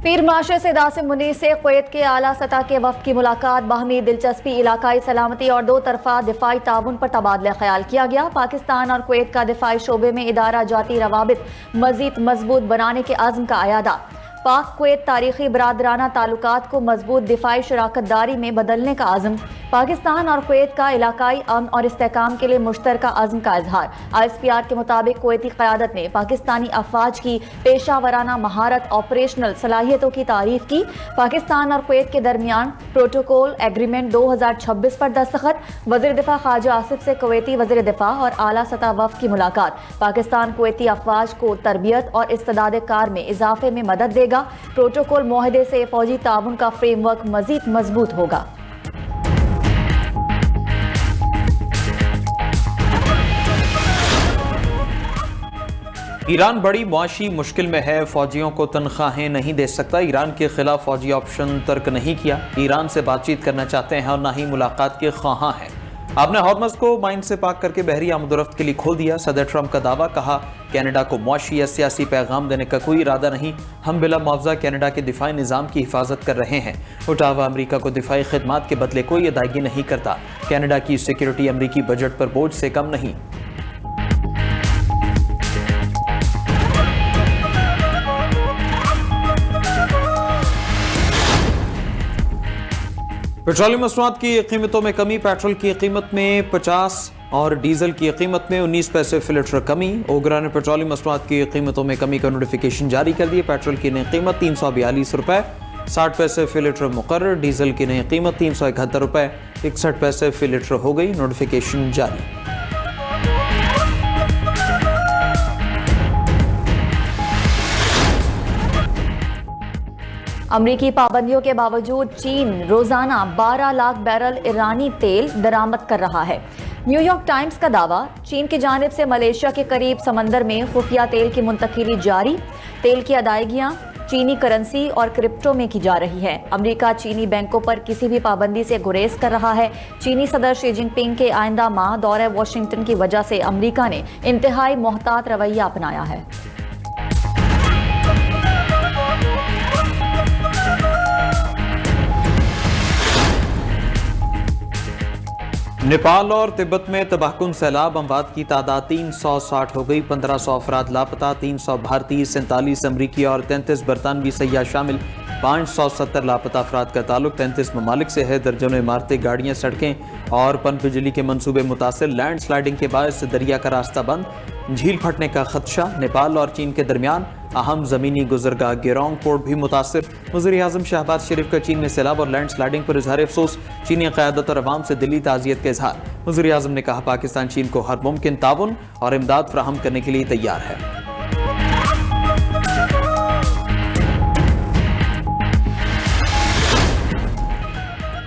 पीर माशरे से दासिम मुनीर से कुवैत के आला सतह के वफ्द की मुलाकात, बाहमी दिलचस्पी, इलाकाई सलामती और दो तरफा दिफाई ताउन पर तबादला ख्याल किया गया। पाकिस्तान और कुवैत का दिफाई शोबे में इदारा जाती रवाबित मजीद मजबूत बनाने के आज़म का अयादा। पाक कुवैत तारीखी बरादराना ताल्लुकात को मजबूत दिफाई शराकतदारी में बदलने का आज़म। पाकिस्तान और कुवैत का इलाकाई अमन और इस्तेहकाम के लिए मुश्तरका आज़म का इजहार। ISPR के मुताबिक कुवैती क़यादत ने पाकिस्तानी अफवाज की पेशा वराना महारत, ऑपरेशनल सलाहियतों की तारीफ की। पाकिस्तान और कुवैत के दरमियान प्रोटोकॉल एग्रीमेंट 2026 पर दस्तखत। वज़ीर दिफा ख्वाजा आसिफ से कुवैती वज़ीर दिफा और आला सतह वफ़द की मुलाकात। पाकिस्तान कुवैती अफवाज को तरबियत और इस्तेदाद कार में इजाफे में मदद देगा। प्रोटोकॉल मुआहदे से फौजी ताउन का फ्रेमवर्क मजीद मजबूत होगा। ईरान बड़ी मुआशी मुश्किल में है, फौजियों को तनख्वाहें नहीं दे सकता। ईरान के खिलाफ फौजी ऑप्शन तर्क नहीं किया। ईरान से बातचीत करना चाहते हैं और ना ही मुलाकात के ख्वाहां हैं। आपने हॉर्मज़ को माइन से पाक करके बहरी आमदोरफ्त के लिए खोल दिया। सदर ट्रंप का दावा, कहा कनाडा को मुआशी या सियासी पैगाम देने का कोई इरादा नहीं। हम बिला मुआवजा कनाडा के दिफाई निज़ाम की हिफाजत कर रहे हैं। ओटावा अमरीका को दिफाई खिदमात के बदले कोई अदायगी नहीं करता। कनाडा की सिक्योरिटी अमरीकी बजट पर बोझ से कम नहीं। पेट्रोलियम मसनूआत की कीमतों में कमी। पेट्रोल की कीमत में 50 और डीजल की कीमत में 19 पैसे फी लीटर कमी। ओगरा ने पेट्रोलियम मसनूआत की कीमतों में कमी का नोटिफिकेशन जारी कर दिया। पेट्रोल की नई कीमत 342 रुपये 60 पैसे फी लीटर मुकर्रर। डीजल की नई कीमत 371 रुपये 61 पैसे फी लीटर हो गई। नोटिफिकेशन जारी। अमरीकी पाबंदियों के बावजूद चीन रोजाना 12 लाख बैरल ईरानी तेल दरामद कर रहा है। न्यूयॉर्क टाइम्स का दावा, चीन की जानिब से मलेशिया के करीब समंदर में खुफिया तेल की मुंतकिली जारी। तेल की अदायगियां चीनी करेंसी और क्रिप्टो में की जा रही है। अमरीका चीनी बैंकों पर किसी भी पाबंदी से गुरेज कर रहा है। चीनी सदर शी जिनपिंग के आइंदा माह दौरे वाशिंगटन की वजह से अमरीका ने इंतहाई मोहतात रवैया अपनाया है। नेपाल और तिब्बत में तबाहकुन सैलाब, अमवात की तादाद 360 हो गई। 1500 अफराद लापता, 300 भारतीय, 47 अमरीकी और 33 बरतानवी सयाह शामिल। 570 लापता अफराद का ताल्लुक 33 ममालिक से है। दर्जनों इमारतें, गाड़ियां, सड़कें और पन बिजली के मंसूबे मुतासिर। लैंड स्लाइडिंग के बायस दरिया का रास्ता बंद, झील फटने का खदशा। नेपाल और चीन के दरमियान अहम ज़मीनी गुजरगाह गेरोंग पोर्ट भी मुतासिर। वज़ीर आज़म शहबाज शरीफ का चीन में सैलाब और लैंड स्लाइडिंग पर इजहार अफसोस। चीनी क़यादत और अवाम से दिली ताज़ियत का इजहार। वज़ीर आज़म ने कहा, पाकिस्तान चीन को हर मुमकिन ताउन और इमदाद फराहम करने के लिए तैयार है।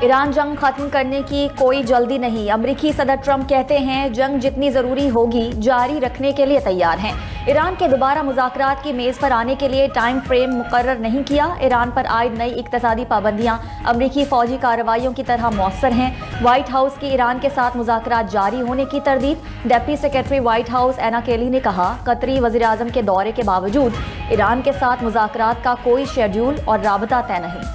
ईरान जंग खत्म करने की कोई जल्दी नहीं। अमरीकी सदर ट्रंप कहते हैं जंग जितनी जरूरी होगी जारी रखने के लिए तैयार हैं। ईरान के दोबारा मुज़ाकरात की मेज़ पर आने के लिए टाइम फ्रेम मुकर्रर नहीं किया। ईरान पर आयद नई इक़्तिसादी पाबंदियां अमरीकी फौजी कार्रवाइयों की तरह मौसर हैं। व्हाइट हाउस की ईरान के साथ मुज़ाकरात जारी होने की तरदीद। डिप्टी सेक्रेटरी व्हाइट हाउस एना केली ने कहा, कतरी वज़ीर आज़म के दौरे के बावजूद ईरान के साथ मुज़ाकरात का कोई शेड्यूल और राबता तय नहीं।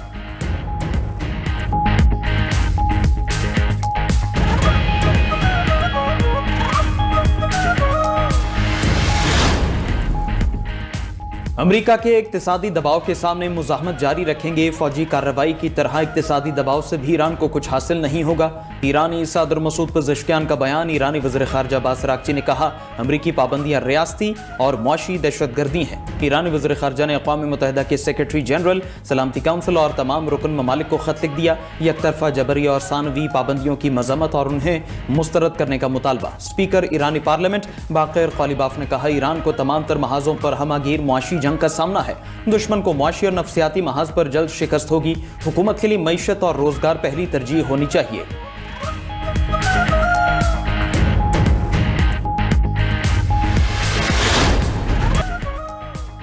अमरीका के इक्तिसादी दबाव के सामने मुज़ाहमत जारी रखेंगे। फौजी कार्रवाई की तरह इक्तिसादी दबाव से भी ईरान को कुछ हासिल नहीं होगा। ईरानी सदर मसूद पज़ेश्कियान का बयान। ईरानी वज़ीर ख़ारजा अब्बास अराग़ची ने कहा, अमरीकी पाबंदियां रियासती और मुआशी दहशतगर्दी हैं। ईरानी वज़ीर ख़ारजा ने अक़वाम मुत्तहिदा के सेक्रेटरी जनरल, सलामती काउंसिल और तमाम रुकन ममालिक को ख़त लिख दिया। यकतरफा जबरी और सानवी पाबंदियों की मज़म्मत और उन्हें मुस्तरद करने का मुतालबा। स्पीकर ईरानी पार्लियामेंट बाक़िर क़ालिबाफ ने कहा, ईरान को तमाम तर महाजों पर हमागीर मुआशी जंग का सामना है। दुश्मन को मुआशी और नफ्सियाती महाज पर जल्द शिकस्त होगी। हुकूमत के लिए मईशत और रोजगार पहली तरजीह होनी चाहिए।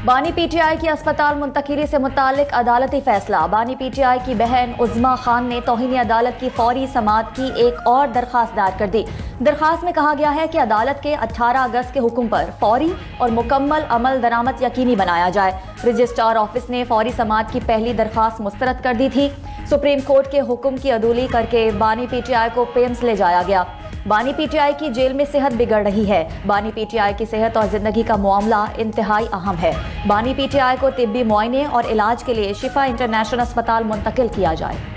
बानी पीटीआई की अस्पताल मुंतकिली से मुतालिक अदालती फैसला। बानी पीटीआई की बहन उज़्मा खान ने तौहीन अदालत की फौरी समाअत की एक और दरख्वास्त दायर कर दी। दरख्वास्त में कहा गया है कि अदालत के 18 अगस्त के हुक्म पर फौरी और मुकम्मल अमल दरामद यकीनी बनाया जाए। रजिस्ट्रार ऑफिस ने फौरी समाअत की पहली दरख्वास्त मुस्तरद कर दी थी। सुप्रीम कोर्ट के हुक्म की अदूली करके बानी पीटीआई को पेम्स ले जाया गया। बानी पीटीआई की जेल में सेहत बिगड़ रही है। बानी पीटीआई की सेहत और जिंदगी का मामला इंतहाई अहम है। बानी पीटीआई को तिब्बी मुआयने और इलाज के लिए शिफा इंटरनेशनल अस्पताल मुंतकिल किया जाए।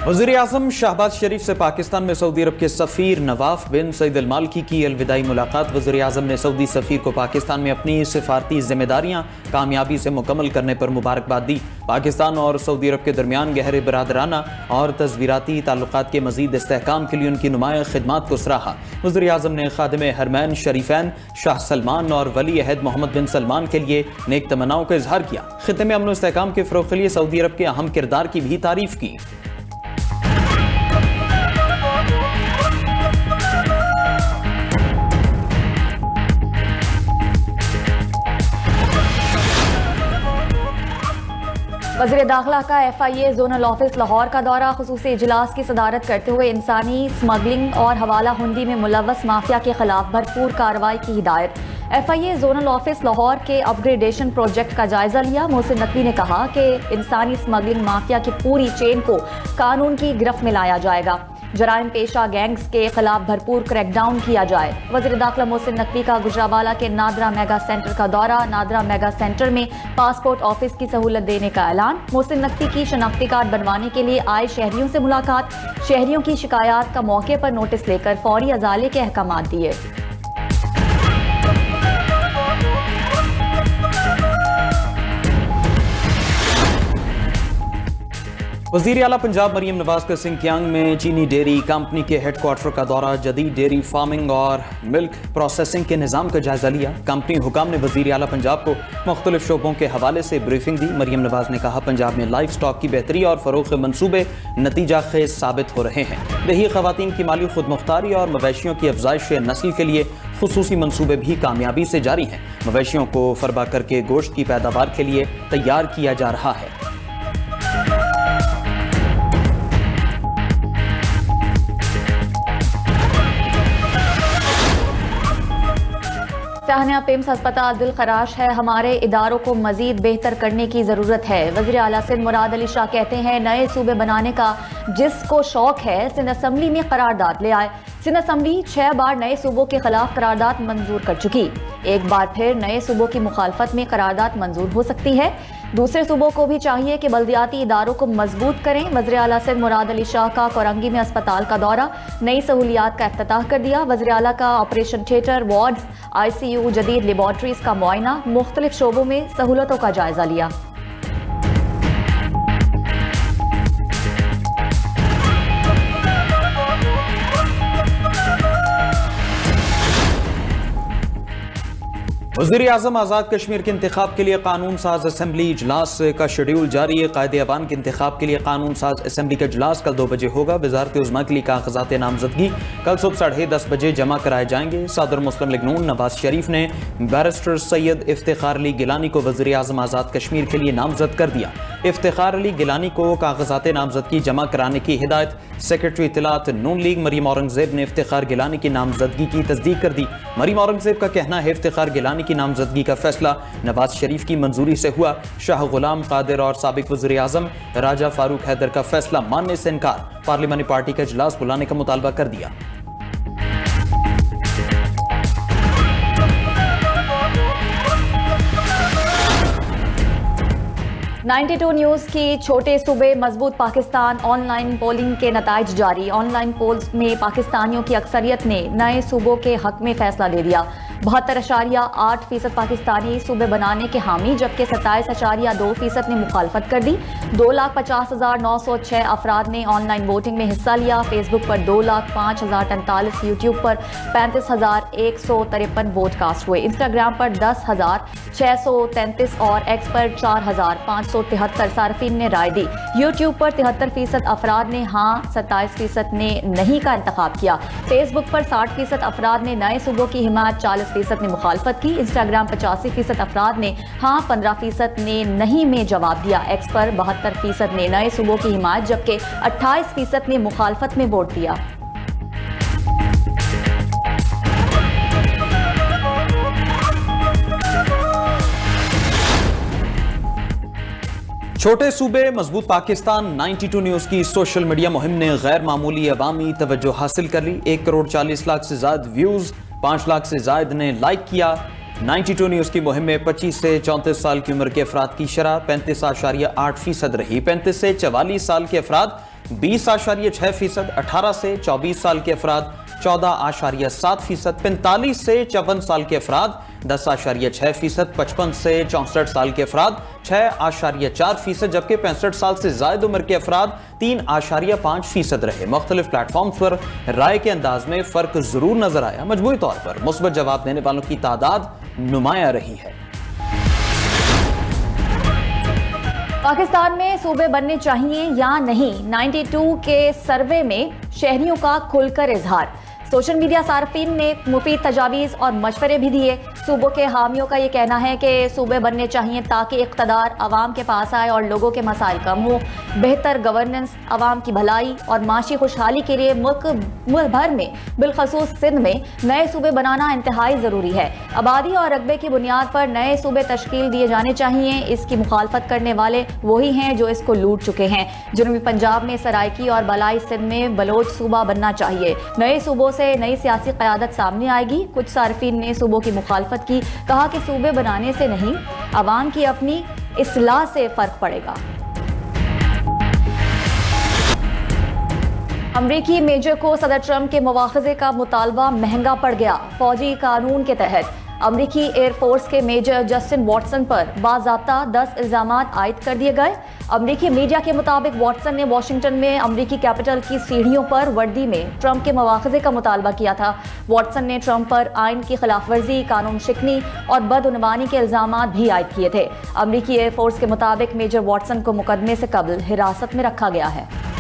वज़ीर-ए-आज़म शहबाज शरीफ से पाकिस्तान में सऊदी अरब के सफ़ीर नवाफ बिन सईद अल मालकी की अलविदाई मुलाकात। वज़ीर-ए-आज़म ने सऊदी सफ़ीर को पाकिस्तान में अपनी सिफारती जिम्मेदारियां कामयाबी से मुकम्मल करने पर मुबारकबाद दी। पाकिस्तान और सऊदी अरब के दरमियान गहरे बरादराना और तस्वीराती ताल्लुकात के मज़ीद इस्तेहकाम के लिए उनकी नुमाया खिदमात को सराहा। वज़ीर-ए-आज़म ने खादिम हरमैन शरीफैन शाह सलमान और वली अहद मोहम्मद बिन सलमान के लिए नेक तमन्नाओं का इजहार किया। खित्ते में अमन और इस्तेहकाम के फ़रोग़ के लिए सऊदी अरब के अहम किरदार की भी तारीफ की। वज़ीर दाखिला का FIA जोनल ऑफिस लाहौर का दौरा। खुसूसी इजलास की सदारत करते हुए इंसानी स्मगलिंग और हवाला हुंडी में मुलव्वस माफिया के खिलाफ भरपूर कार्रवाई की हिदायत। FIA जोनल ऑफिस लाहौर के अपग्रेडेशन प्रोजेक्ट का जायजा लिया। मोहसिन नकवी ने कहा कि इंसानी स्मगलिंग माफिया की पूरी चेन को कानून की गिरफ्त में लाया जाएगा। जराइम पेशा गैंग्स के खिलाफ भरपूर क्रैकडाउन किया जाए। वज़ीर दाखिला मोहसिन नकवी का गुजरावाला के नादरा मेगा सेंटर का दौरा। नादरा मेगा सेंटर में पासपोर्ट ऑफिस की सहूलत देने का ऐलान। मोहसिन नकवी की शनाख्ती कार्ड बनवाने के लिए आए शहरियों से मुलाकात। शहरियों की शिकायत का मौके पर नोटिस लेकर फौरी अजाले के अहकाम दिए। वज़ीर आला पंजाब मरियम नवाज का सिंकियांग में चीनी डेयरी कंपनी के हेडक्वार्टर का दौरा। जदीद डेयरी फार्मिंग और मिल्क प्रोसेसिंग के निज़ाम का जायजा लिया। कंपनी हुकाम ने वज़ीर आला पंजाब को मुख्तलिफ शोबों के हवाले से ब्रीफिंग दी। मरियम नवाज ने कहा, पंजाब में लाइफ स्टॉक की बेहतरी और फ़रोग़ के मनसूबे नतीजा खेज साबित हो रहे हैं। दही ख़वातीन की माली खुद मुख्तारी और मवेशियों की अफजाइश नस्ल के लिए खुसूसी मनसूबे भी कामयाबी से जारी हैं। मवेशियों को फरबा करके गोश्त की पैदावार के लिए तैयार किया जा रहा है। शाहनिया पिम्स अस्पताल दिल खराश है। हमारे इदारों को मजीद बेहतर करने की ज़रूरत है। वज़ीर आला सिंध मुराद अली शाह कहते हैं, नए सूबे बनाने का जिसको शौक है सिंध असम्बली में करारदाद ले आए। सिंध असम्बली 6 बार नए सूबों के खिलाफ करारदाद मंजूर कर चुकी। एक बार फिर नए सूबों की मुखालफत में करारदाद मंजूर हो सकती है। दूसरे सूबों को भी चाहिए कि बल्दियाती इदारों को मजबूत करें। वज़ीर आला सिंध मुराद अली शाह का कोरंगी में अस्पताल का दौरा। नई सहूलियात का इफ्तिताह कर दिया। वज़ीर आला का ऑपरेशन थिएटर, वार्ड्स, ICU, जदीद लेबॉर्ट्रीज का मुआयना, मुख्तलिफ शोबों में सहूलतों का जायजा लिया। वज़ीर-ए-आज़म आज़ाद कश्मीर के इंतखाब के लिए कानून साज असम्बली इजलास का शेड्यूल जारी है। कायदे अवान के इंतखाब के लिए कानून साज असम्बली का इजलास कल 2 बजे होगा। वज़ारत उज़्मा के लिए कागज़ात नामजदगी कल सुबह 10:30 बजे जमा कराए जाएंगे। सदर मुस्लिम लीग नून नवाज शरीफ ने बैरिस्टर सैयद इफ्तिखार अली गिलानी को वज़ीर-ए-आज़म आज़ाद कश्मीर के लिए नामजद कर दिया। इफ्तिखार अली गिलानी को कागज़ात नामजदगी जमा कराने की हिदायत सेक्रेटरी इत्तलात नून लीग मरीम औरंगज़ेब ने इफ्तिखार गिलानी की नामजदगी की तस्दीक कर दी। मरीम औरंगज़ेब का कहना है, इफ्तिखार गिलानी की नामजदगी का फैसला नवाज शरीफ की मंजूरी से हुआ। शाह गुलाम कादिर और साबिक वज़ीर-ए-आज़म राजा फारूक हैदर का फैसला मानने से इनकार। पार्लिमानी पार्टी का इजलास बुलाने का मुतालबा कर दिया। $92 न्यूज़ की छोटे सूबे मजबूत पाकिस्तान ऑनलाइन पोलिंग के नताइज जारी। ऑनलाइन पोल्स में पाकिस्तानियों की अक्सरियत ने नए सूबों के हक में फैसला दे दिया। 72.8% पाकिस्तानी सूबे बनाने के हामी, जबकि 27.2% ने मुखालफत कर दी। 2,50,906 अफराद ने ऑनलाइन वोटिंग में हिस्सा लिया। फेसबुक पर 2,05,043, यूट्यूब पर 35,153 वोट कास्ट हुए। इंस्टाग्राम पर 10,633 और एक्स पर 4,573 सार्फिन ने राय दी। यूट्यूब पर 73% अफराद ने हाँ, 27% ने नहीं का इंतखाब किया। फेसबुक पर 60% अफराद ने नए सूबों की हिमायत, 40% ने मुखालफत की। इंस्टाग्राम 85% अफराद ने हाँ, 15% ने नहीं में जवाब दिया। एक्स पर 72% ने नए सूबों की हिमायत, जबकि 28% ने मुखालफत में वोट दिया। छोटे सूबे मजबूत पाकिस्तान 92 न्यूज की सोशल मीडिया मुहिम ने गैर मामूली अवामी तवज्जो हासिल कर ली। 1,40,00,000 से ज्यादा व्यूज, 5 लाख से ज्यादा ने लाइक किया। 92 न्यूज की मुहिम में 25 से 34 साल की उम्र के अफराद की शरह 35.8% रही। 35 से 44 साल के अफराद 20.6%, 18 से 24 साल के अफराद 14.7%, 45 से 54 साल के अफराद 10.6%, 55 से 64 साल के अफराद 6.4%, जबकि 65 साल से ज्यादा उम्र के अफराद 3.5% रहे। मुख्तलिफ प्लेटफॉर्म पर राय के अंदाज में फर्क जरूर नजर आया। मजमूई तौर पर मुस्बत जवाब देने वालों की तादाद नुमाया रही है। पाकिस्तान में सूबे बनने चाहिए या नहीं, 92 के सर्वे में शहरियों का खुलकर इजहार। सोशल मीडिया सार्फिन ने मुफीद तजावीज़ और मशवरे भी दिए। सूबों के हामियों का ये कहना है कि सूबे बनने चाहिए ताकि इक़्तिदार आवाम के पास आए और लोगों के मसाइल कम हो। बेहतर गवर्नेंस, आवाम की भलाई और माशी खुशहाली के लिए मुल्क भर में बिलखसूस सिंध में नए सूबे बनाना इंतहाई ज़रूरी है। आबादी और रकबे की बुनियाद पर नए सूबे तश्कील दिए जाने चाहिए। इसकी मुखालफत करने वाले वही हैं जो इसको लूट चुके हैं। जनूबी पंजाब में सराइकी और बलाई सिंध में बलोच सूबा बनना चाहिए। नए सूबों से नई सियासी क़यादत सामने आएगी। कुछ सार्फिन ने सूबों की मुखालफत की, कहा कि सूबे बनाने से नहीं, आवाम की अपनी इस्लाह से फर्क पड़ेगा। अमरीकी मेजर को सदर ट्रंप के मुआवजे का मुतालबा महंगा पड़ गया। फौजी कानून के तहत अमरीकी एयरफोर्स के मेजर जस्टिन वॉटसन पर बाज़ाब्ता 10 इल्ज़ामात आयद कर दिए गए। अमरीकी मीडिया के मुताबिक वॉटसन ने वाशिंगटन में अमरीकी कैपिटल की सीढ़ियों पर वर्दी में ट्रंप के मुआवजे का मुतालबा किया था। वॉटसन ने ट्रंप पर आइन की खिलाफ वर्जी, कानून शिकनी और बदउनवानी के इल्ज़ामात भी आयद किए थे। अमरीकी एयरफोर्स के मुताबिक मेजर वॉटसन को मुकदमे से कबल हिरासत में रखा गया है।